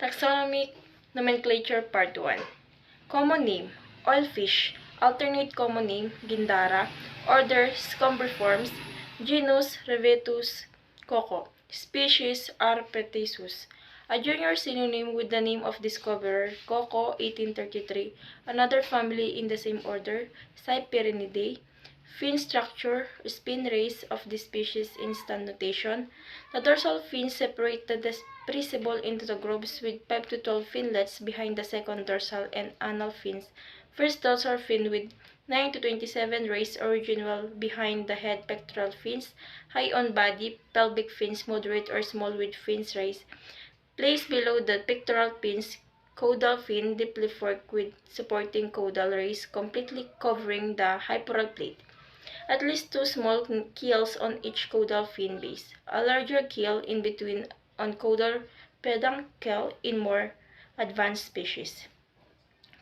Taxonomic Nomenclature Part 1. Common name, oilfish. Alternate common name, Gindara. Order, Scombriformes. Genus, Revetus, Coco. Species, Arpetisus. A junior synonym with the name of discoverer, Coco, 1833. Another family in the same order, Cyperinidae. Fin structure, spin race of this species in stand notation. The dorsal fins separate the principal into the groups with 5 to 12 finlets behind the second dorsal and anal fins. First dorsal fin with 9 to 27 rays original behind the head pectoral fins, high on body, pelvic fins moderate or small with fins rays. Placed below the pectoral fins, caudal fin deeply forked with supporting caudal rays completely covering the hyporal plate. At least two small keels on each caudal fin base. A larger keel in between on caudal peduncle in more advanced species.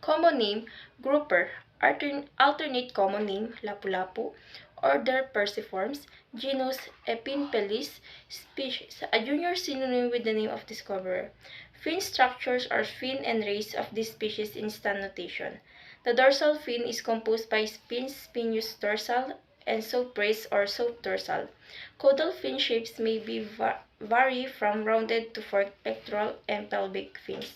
Common name, grouper. Alternate common name, lapu-lapu. Order, Perciformes. Genus, Epinpelis. Species, a junior synonym with the name of discoverer. Fin structures are fin and rays of this species in stand notation. The dorsal fin is composed by spines, spinous dorsal, and soap rays or soap dorsal. Caudal fin shapes may vary from rounded to forked pectoral and pelvic fins.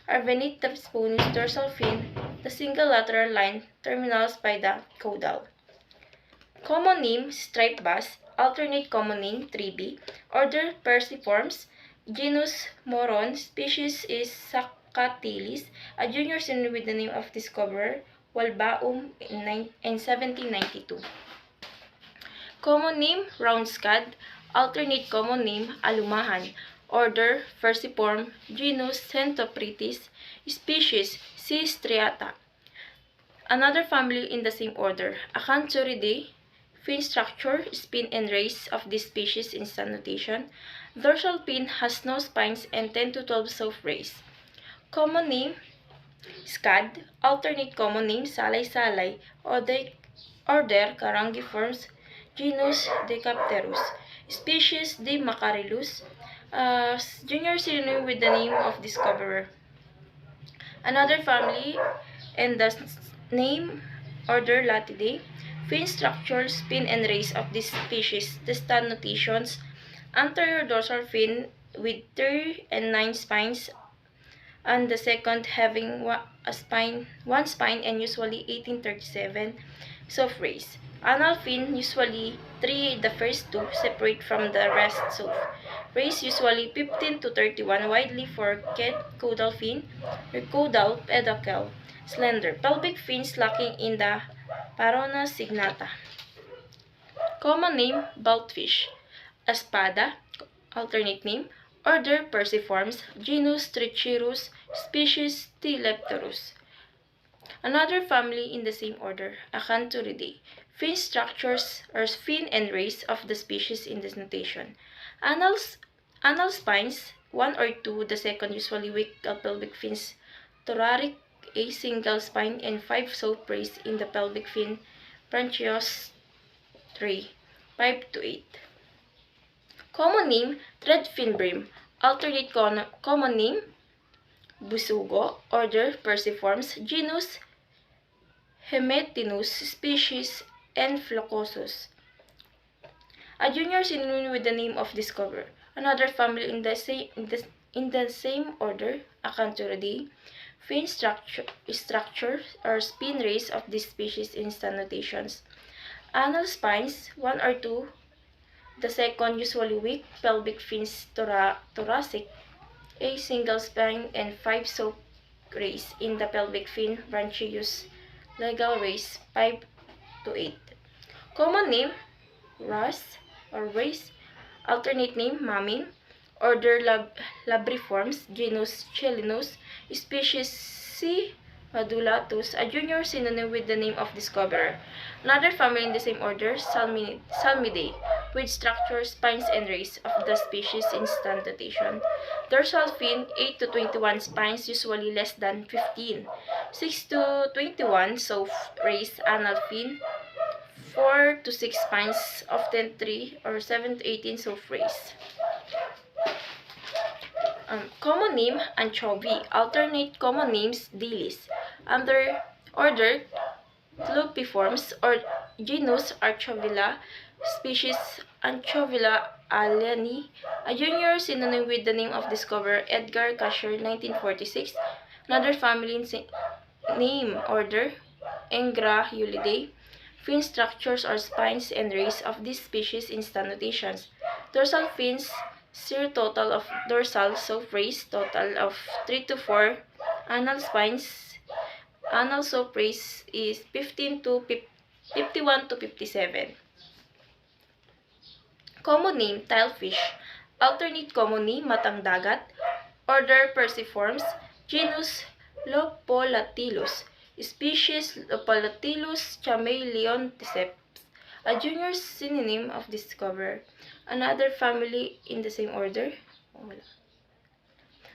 Are beneath the sponous dorsal fin, the single lateral line terminals by the caudal. Common name, striped bass. Alternate common name, 3B. Order, Perciformes. Genus, Moron. Species is Sacatilis. A junior synonym with the name of discoverer, Walbaum in 1792. Common name, round scad. Alternate common name, Alumahan. Order, Perciforme. Genus, Centopretis. Species, C. striata. Another family in the same order, Acanthuridae. Fin structure, spin and rays of this species in stand notation. Dorsal fin has no spines and 10 to 12 soft rays. Common name, Scad. Alternate common name, Salay-salay. Order, Carangiformes. Genus, Decapterus. Species, D. macarilus. Junior synonym with the name of discoverer. Another family and the name, order, Latidae. Fin structure, spin and rays of this species. The stand notations, anterior dorsal fin with 3 and 9 spines, and the second having one spine and usually 1837 soft rays. Anal fin usually 3, the first 2 separate from the rest soft. Rays usually 15 to 31, widely forked caudal fin or caudal peduncle, slender. Pelvic fins lacking in the Parona signata. Common name, bultfish. Espada. Alternate name, order, Perciformes. Genus, Trichirus. Species, T. leptorus. Another family in the same order, Acanthuridae. Fin structures are fin and rays of the species in this notation. Anal spines, 1 or 2, the second usually weak pelvic fins. Thoracic, a single spine and 5 soap rays in the pelvic fin. Branchios, 3, 5 to 8. Common name, threadfin bream. Alternate common name, Busugo. Order, Perciformes. Genus, Hemetinus. Species, Enphlocosus. A junior synonym with the name of discoverer. Another family in the same order, Acanthuridae. Fin structure or spin rays of this species in stand notations. Anal spines, 1 or 2, the second usually weak, pelvic fins thoracic, a single spine and 5 soap rays in the pelvic fin, branchius, legal rays, 5 to 8. Common name, Ras or race. Alternate name, Mamin. Order, Labriformes. Genus, Chelinus. Species, C. madulatus, a junior synonym with the name of discoverer. Another family in the same order, Salmidae, with structure, spines, and rays of the species in stand notation. Dorsal fin, 8 to 21 spines, usually less than 15. 6 to 21 soft rays. Anal fin, 4 to 6 spines, often 3 or 7 to 18 soft rays. Common name, anchovy. Alternate common names, dilis. Under order, Clupiforms or genus Archovilla, species Anchovilla alleni. A junior synonym with the name of discoverer Edgar Kasher, 1946. Another family name order Engrahulidae. Fin structures or spines and rays of this species in notations. Dorsal fins, sheer total of dorsal soap rays, total of 3 to 4. Anal spines, anal soap rays is 51 to 57. Common name, tilefish. Alternate common name, matang dagat. Order Perciformes. Genus Lopolatilus. Species Lopolatilus chameleonticeps. A junior synonym of discoverer. Another family in the same order.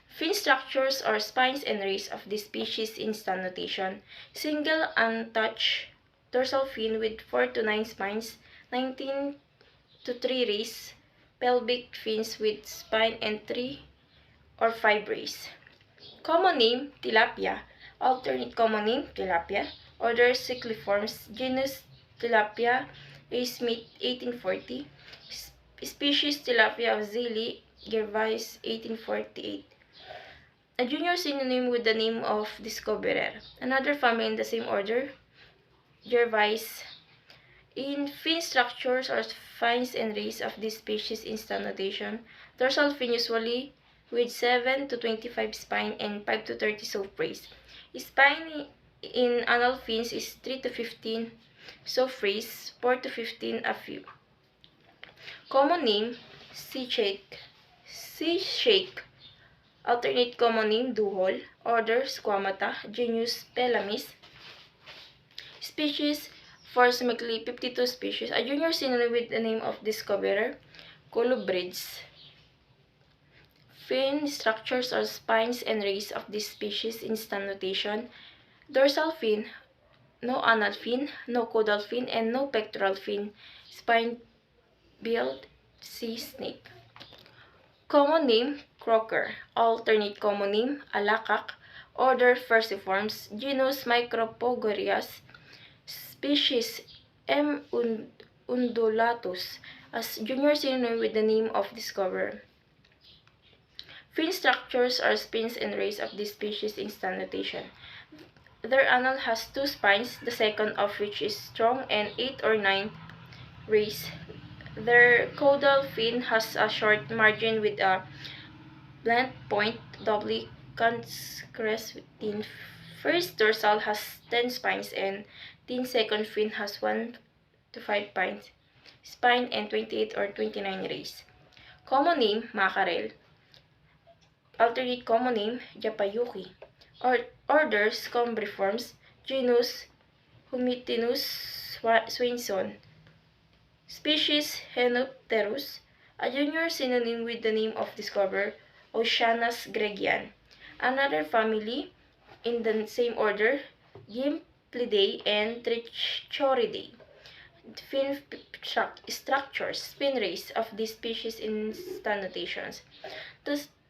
Fin structures or spines and rays of this species in notation. Single untouched dorsal fin with 4 to 9 spines, 19 to 3 rays. Pelvic fins with spine and 3 or 5 rays. Common name, tilapia. Alternate common name, tilapia. Order Cichliformes. Genus Tilapia. A. Smith, 1840. Species Tilapia of Zilli, Gervais, 1848. A junior synonym with the name of discoverer. Another family in the same order, Gervais. In fin structures or fins and rays of this species in notation, dorsal fin usually with 7 to 25 spine and 5 to 30 soap rays. Spine in anal fins is 3 to 15 soap rays, 4 to 15 a few. Common name, sea shake. Sea shake. Alternate common name, duhol. Order, Squamata. Genus, Pelamis. Species, approximately 52 species. A junior synonym with the name of discoverer, Colubrids. Fin structures or spines and rays of this species in notation. Dorsal fin, no anal fin, no caudal fin, and no pectoral fin. Spine-billed sea snake. Common name, croaker. Alternate common name, alakak. Order Perciformes. Genus Micropogorias. Species M. undulatus. As junior synonym with the name of discoverer. Fin structures are spines and rays of this species in notation. Their anal has 2 spines, the second of which is strong, and 8 or 9 rays. Their caudal fin has a short margin with a blunt point, doubly concrete within. First dorsal has 10 spines and thin second fin has 1 to 5 spine and 28 or 29 rays. Common name, mackerel. Alternate common name, Japayuki. Order, Scombriformes. Genus, Humitinus Swainson. Species, Henopterus. A junior synonym with the name of discoverer, Oceanus gregian. Another family in the same order, Gymphalidae and Trichoridae. Fin structures, spin rays of this species in notations.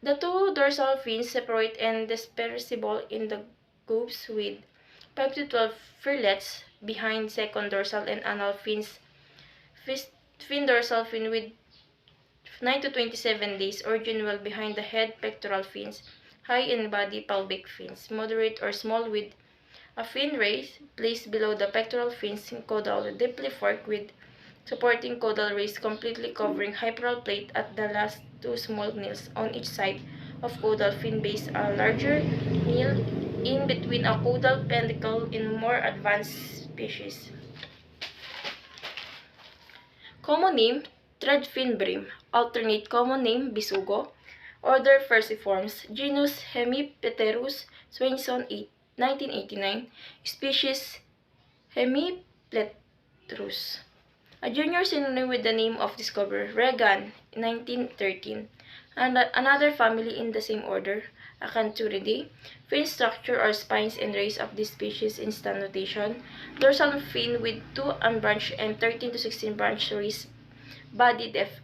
The 2 dorsal fins separate and dispersible in the gobes with 5 to 12 fillets behind second dorsal and anal fins. Fin dorsal fin with 9 to 27 days, original behind the head, pectoral fins, high in body, pelvic fins, moderate or small with a fin rays placed below the pectoral fins, caudal deeply forked with supporting caudal rays completely covering hyperal plate at the last 2 small nails on each side of caudal fin base, a larger nail in between a caudal pedicle in more advanced species. Common name, threadfin bream. Alternate common name, bisugo. Order Perciformes. Genus Hemipterus Swainson, 1989. Species Hemipletrus. A junior synonym with the name of discoverer, Regan, 1913. And another family in the same order, Acanthuridae. Fin structure or spines and rays of this species in notation. Dorsal fin with 2 unbranched and 13 to 16 branched rays. Body depth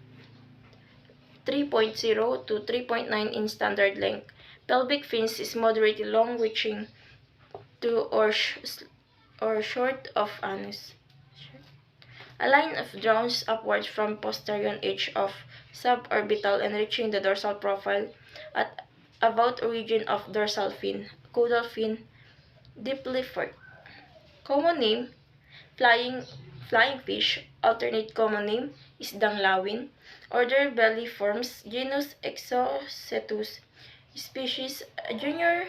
3.0 to 3.9 in standard length. Pelvic fins is moderately long, reaching to or short of anus. A line of draws upwards from posterior edge of suborbital and reaching the dorsal profile at about origin of dorsal fin. Caudal fin deeply forked. Common name flying fish. Alternate common name is danglawin. Order belliforms. Genus Exocetus. Species a junior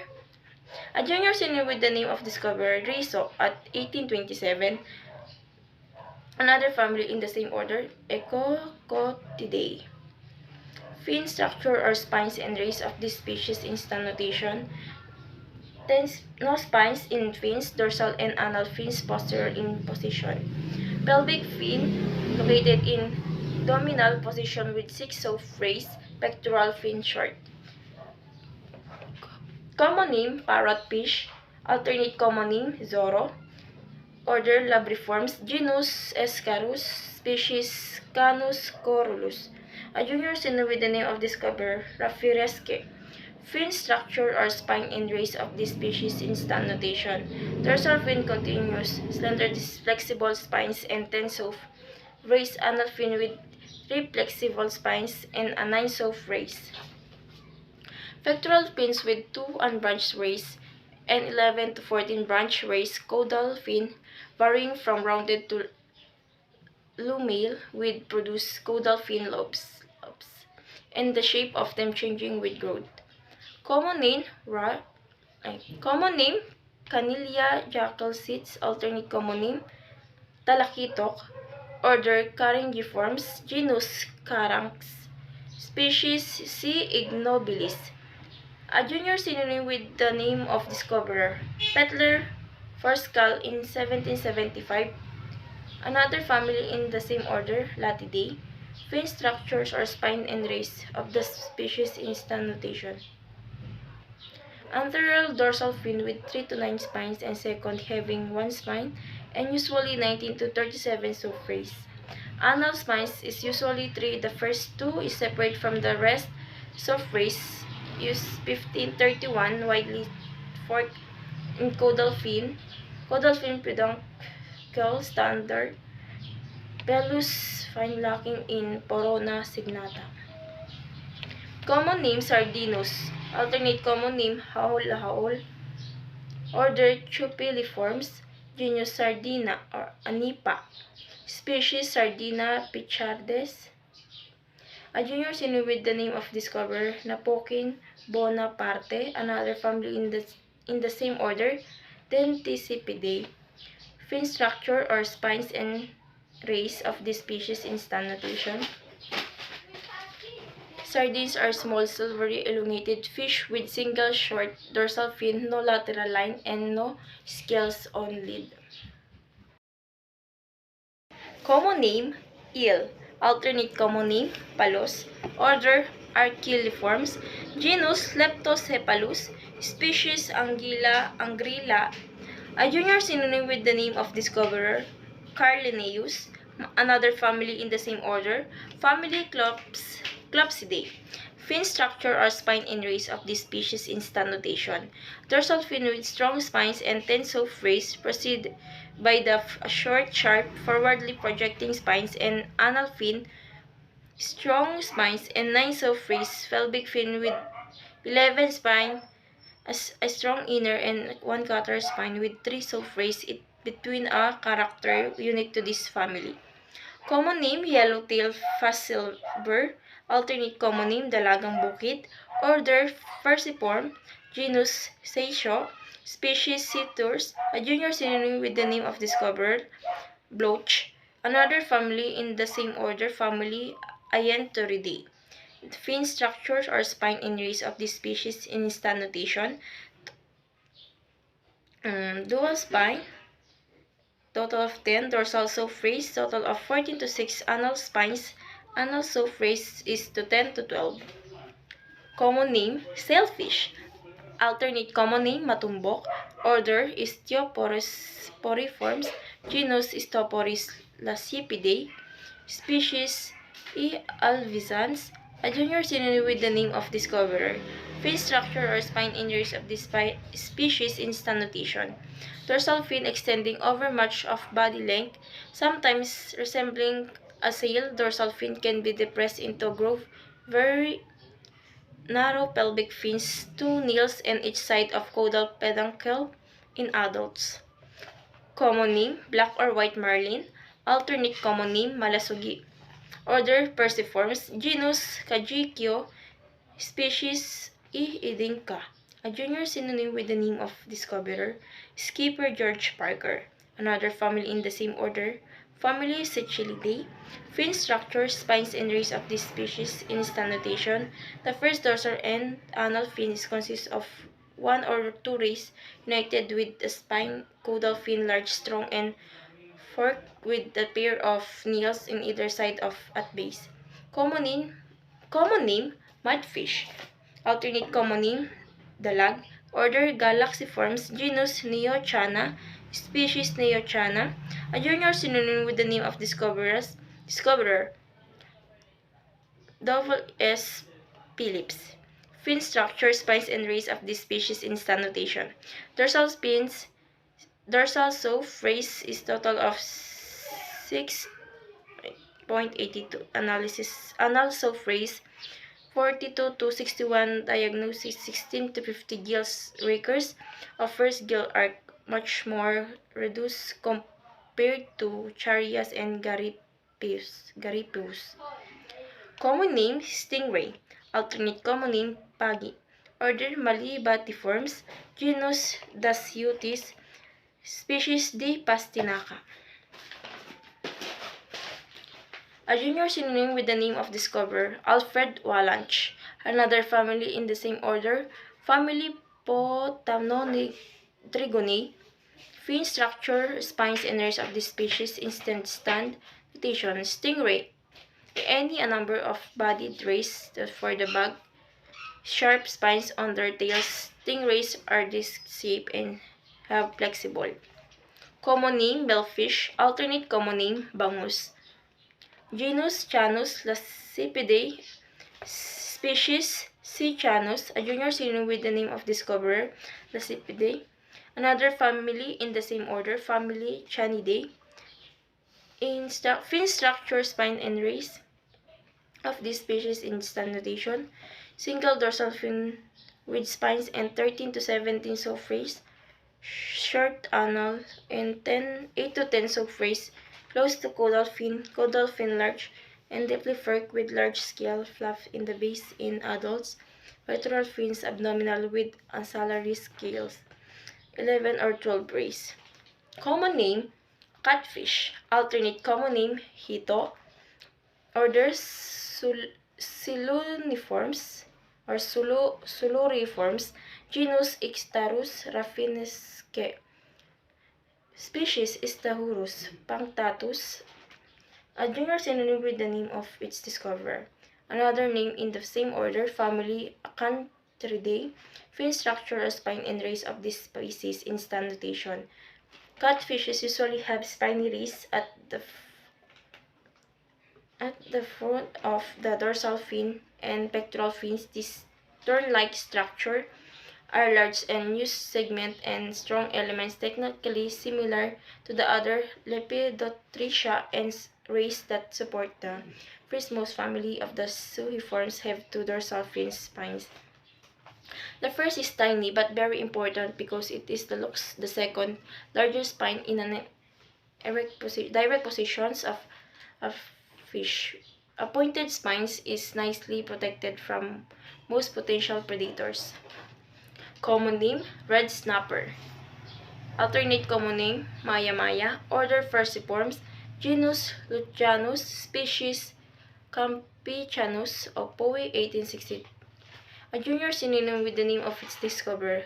senior with the name of discoverer Riso at 1827. Another family in the same order, Echocotidae. Fin structure or spines and rays of this species in stand notation. No spines in fins, dorsal and anal fins posterior in position. Pelvic fin located in dominal position with 6 soft rays, pectoral fin short. Common name, parrotfish. Alternate common name, Zorro. Order Labriformes. Genus Escarus. Species Canus corulus. A junior senior with the name of discoverer Rafiresque. Fin structure or spine and rays of this species in stand notation. Dorsal fin continuous, slender flexible spines and 10 soft rays. Anal fin with 3 flexible spines and a 9 soft rays. Pectoral fins with 2 unbranched rays and 11 to 14 branch rays. Caudal fin varying from rounded to lumale with produced caudal fin lobes and the shape of them changing with growth. Common name Canilla jacalcits. Alternate common name Talakitok. Order Caringiformes. Genus Caranx. Species C. ignobilis. A junior synonym with the name of discoverer Petler Forsskål in 1775. Another family in the same order, Latidae. Fin structures or spine and rays of the species in stand notation. Anterior dorsal fin with 3 to 9 spines and second having 1 spine and usually 19 to 37 soft rays. Anal spines is usually 3. The first 2 is separate from the rest. Soft rays use 1531 widely forked in caudal fin. Caudal fin peduncle standard. Pelus fine lacking in Porona signata. Common name Sardinus. Alternate common name Haol. Order Chupiliformes. Genus Sardina or Anipa. Species Sardina pichardes. A junior senior with the name of discoverer Napokin Bonaparte. Another family in the same order, Denticipidae. Fin structure or spines and rays of this species in stand notation. Sardines are small, silvery, elongated fish with single short dorsal fin, no lateral line, and no scales on lid. Common name, eel. Alternate common name, palos. Order, Archiliformes. Genus, Leptocephalus. Species, Angrilla. A junior synonym with the name of discoverer, Carlineus. Another family in the same order, family Clopsidae. Fin structure or spine and rays of this species in stand notation. Dorsal fin with strong spines and 10 soft rays preceded by the short, sharp, forwardly projecting spines and anal fin, strong spines and 9 soft rays. Pelvic fin with 11 spine, a strong inner and 1 cutter spine with 3 soft rays between, a character unique to this family. Common name, yellowtail fastsilver. Alternate common name, dalagang bukid. Order, Perciform. Genus, Seisho. Species, Citrus. A junior synonym with the name of discoverer, Bloch. Another family in the same order, family Ayentoridae. Fin structures or spine and rays of this species in stand notation. Dual spine. Total of 10 dorsal soft rays, total of 14 to 6 anal spines. Anal soft rays is to 10 to 12. Common name, sailfish. Alternate common name, matumbok. Order is Poriformes. Genus is Stoporis lacipidae. Species E. alvisans. A junior synonym with the name of discoverer. Fin structure or spine injuries of this species in notation. Dorsal fin extending over much of body length, sometimes resembling a sail. Dorsal fin can be depressed into a groove, very narrow pelvic fins, 2 nails on each side of caudal peduncle in adults. Common name, black or white marlin. Alternate common name, malasugi. Order, Perciformes. Genus, Kajikyo. Species, E. idinka. A junior synonym with the name of discoverer, Skipper George Parker. Another family in the same order, family Cecilidae. Fin structure, spines and rays of this species in notation. The first dorsal and anal fins consist of one or two rays united with a spine. Caudal fin large, strong, and forked with a pair of nails in either side of at base. Common name, common name mudfish. Alternate common name, dalag. Order, Galaxiformes. Genus, Neochana. Species, Neochana. A junior synonym with the name of discoverer, double S. Phillips. Fin structure, spines and rays of this species in notation. Dorsal spines, dorsal phrase is total of 6.82. Analysis, anal phrase 42 to 61. Diagnosis 16 to 50 gills rakers of first gill arc, much more reduced compared to Charias and Garipeus. Common name, stingray. Alternate common name, pagi. Order, Malibatiformes. Genus, Dasyutis. Species, D. pastinaca. A junior synonym with the name of discoverer, Alfred Wallanch. Another family in the same order, family Potamnotrigonidae. Fin structure, spines and rays of this species instant stand. Notation, stingray. Any a number of bodied rays for the bug. Sharp spines on their tails. Stingrays are disc-shaped and have flexible. Common name, bellfish. Alternate common name, bangus. Genus, Chanus Lacipidae. Species, C. chanus. A junior synonym with the name of discoverer, Lacipidae. Another family in the same order, family Chanidae. In fin structure, spine and rays of this species in notation. Single dorsal fin with spines and 13 to 17 subphrase. Short anal and 8 to 10 subphrase. Close to caudal fin large and deeply forked with large scale fluff in the base in adults. Pectoral fins abdominal with ancillary scales. 11 or 12 rays. Common name, catfish. Alternate common name, hito. Order, Siluriformes or Siluriformes. Genus, Ixtarus raffinesque. Species, Stahurus punctatus. A junior synonym with the name of its discoverer. Another name in the same order, family Acanthridae. Fin structure, spine and rays of this species in notation. Catfishes usually have spiny rays at the front of the dorsal fin and pectoral fins. This thorn-like structure are large and use segment and strong elements technically similar to the other Lepidotria and rays that support the Prismos family of the Suiforms have two dorsal fin spines. The first is tiny but very important because it is the second largest spine in an direct positions of fish. A pointed spines is nicely protected from most potential predators. Common name, red snapper. Alternate common name, maya. Order, Perciformes. Genus, Lucianus. Species, Campichanus of Poe 1860. A junior synonym with the name of its discoverer,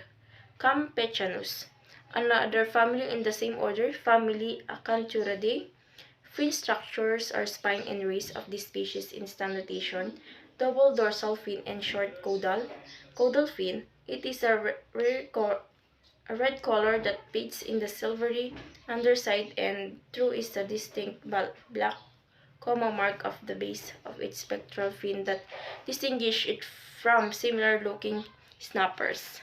Campechanus. Another family in the same order, family Acanthuridae. Fin structures are spine and rays of this species in notation. Double dorsal fin and short caudal fin. It is a red color that fades in the silvery underside and through is a distinct black comma mark of the base of its spectral fin that distinguish it from similar-looking snappers.